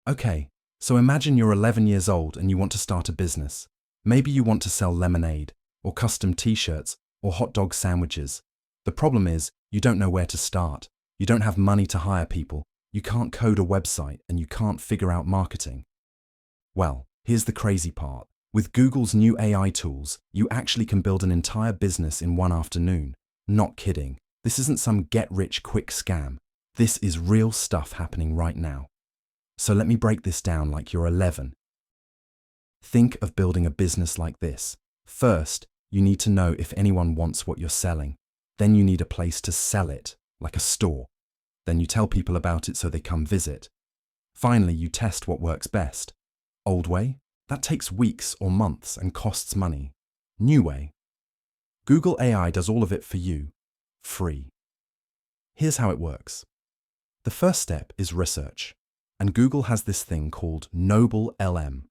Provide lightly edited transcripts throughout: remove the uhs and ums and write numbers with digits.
Okay, so imagine you're 11 years old and you want to start a business. Maybe you want to sell lemonade, or custom t-shirts, or hot dog sandwiches. The problem is, you don't know where to start. You don't have money to hire people, you can't code a website, and you can't figure out marketing. Well, here's the crazy part. With Google's new AI tools, you actually can build an entire business in one afternoon. Not kidding. This isn't some get-rich-quick scam. This is real stuff happening right now. So let me break this down like you're 11. Think of building a business like this. First, you need to know if anyone wants what you're selling. Then you need a place to sell it, like a store. Then you tell people about it so they come visit. Finally, you test what works best. Old way? That takes weeks or months and costs money. New way? Google AI does all of it for you, free. Here's how it works. The first step is research, and Google has this thing called Noble LM.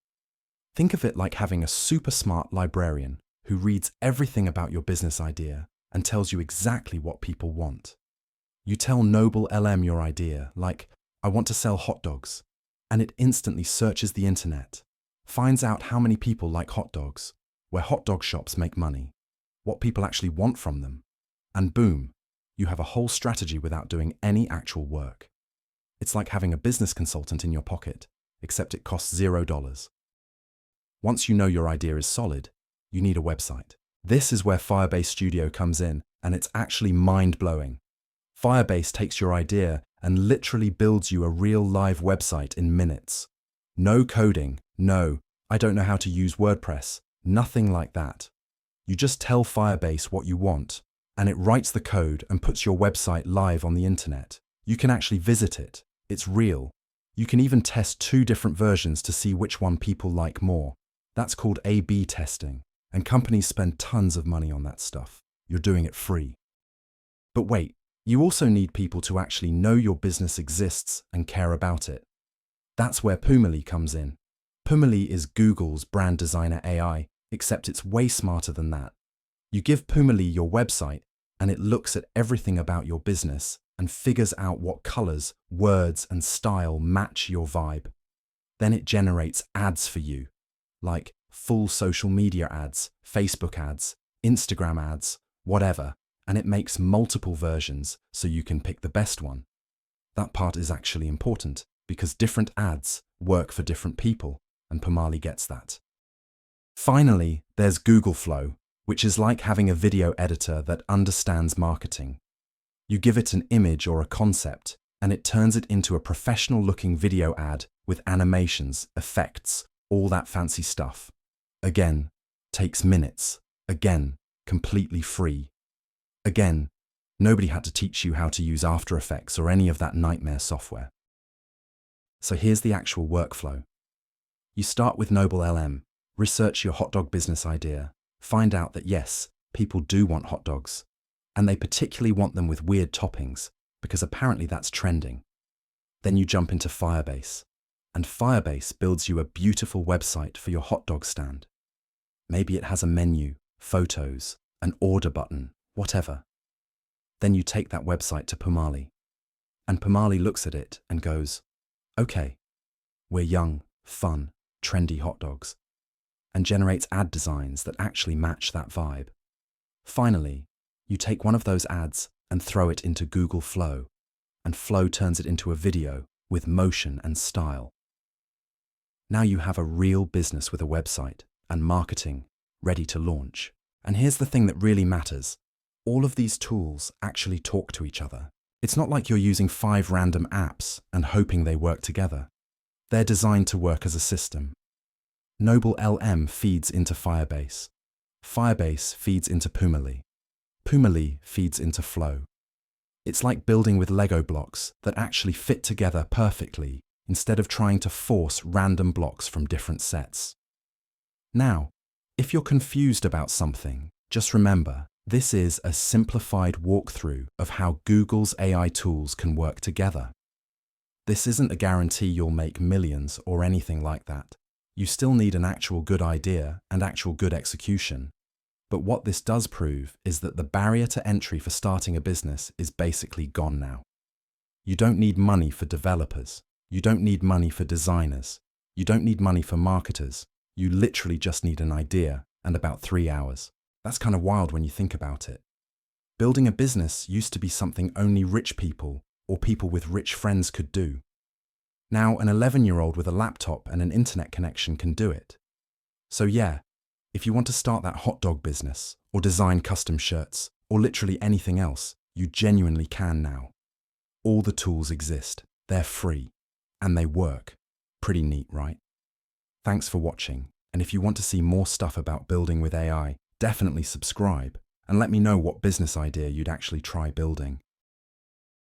Think of it like having a super smart librarian who reads everything about your business idea and tells you exactly what people want. You tell Noble LM your idea, like, I want to sell hot dogs, and it instantly searches the internet, finds out how many people like hot dogs, where hot dog shops make money, what people actually want from them, and boom, you have a whole strategy without doing any actual work. It's like having a business consultant in your pocket, except it costs $0. Once you know your idea is solid, you need a website. This is where Firebase Studio comes in, and it's actually mind-blowing. Firebase takes your idea and literally builds you a real live website in minutes. No coding, no, I don't know how to use WordPress, nothing like that. You just tell Firebase what you want, and it writes the code and puts your website live on the internet. You can actually visit it. It's real. You can even test 2 different versions to see which one people like more. That's called A/B testing, and companies spend tons of money on that stuff. You're doing it free. But wait, you also need people to actually know your business exists and care about it. That's where Pumeli comes in. Pumeli is Google's brand designer AI, except it's way smarter than that. You give Pumeli your website, and it looks at everything about your business and figures out what colors, words, and style match your vibe. Then it generates ads for you, like full social media ads, Facebook ads, Instagram ads, whatever, and it makes multiple versions so you can pick the best one. That part is actually important because different ads work for different people, and Pumeli gets that. Finally, there's Google Flow, which is like having a video editor that understands marketing. You give it an image or a concept, and it turns it into a professional-looking video ad with animations, effects, all that fancy stuff. Again, takes minutes. Again, completely free. Again, nobody had to teach you how to use After Effects or any of that nightmare software. So here's the actual workflow. You start with Noble LM, research your hot dog business idea, find out that yes, people do want hot dogs, and they particularly want them with weird toppings, because apparently that's trending. Then you jump into Firebase, and Firebase builds you a beautiful website for your hot dog stand. Maybe it has a menu, photos, an order button, whatever. Then you take that website to Pumeli, and Pumeli looks at it and goes, okay, we're young, fun, trendy hot dogs, and generates ad designs that actually match that vibe. Finally, you take one of those ads and throw it into Google Flow, and Flow turns it into a video with motion and style. Now you have a real business with a website and marketing ready to launch. And here's the thing that really matters. All of these tools actually talk to each other. It's not like you're using 5 random apps and hoping they work together. They're designed to work as a system. Noble LM feeds into Firebase. Firebase feeds into Pumeli. Pumeli feeds into Flow. It's like building with Lego blocks that actually fit together perfectly instead of trying to force random blocks from different sets. Now, if you're confused about something, just remember, this is a simplified walkthrough of how Google's AI tools can work together. This isn't a guarantee you'll make millions or anything like that. You still need an actual good idea and actual good execution. But what this does prove is that the barrier to entry for starting a business is basically gone now. You don't need money for developers. You don't need money for designers. You don't need money for marketers. You literally just need an idea and about 3 hours. That's kind of wild when you think about it. Building a business used to be something only rich people or people with rich friends could do. Now, an 11-year-old with a laptop and an internet connection can do it. So yeah, if you want to start that hot dog business, or design custom shirts, or literally anything else, you genuinely can now. All the tools exist, they're free, and they work. Pretty neat, right? Thanks for watching, and if you want to see more stuff about building with AI, definitely subscribe, and let me know what business idea you'd actually try building.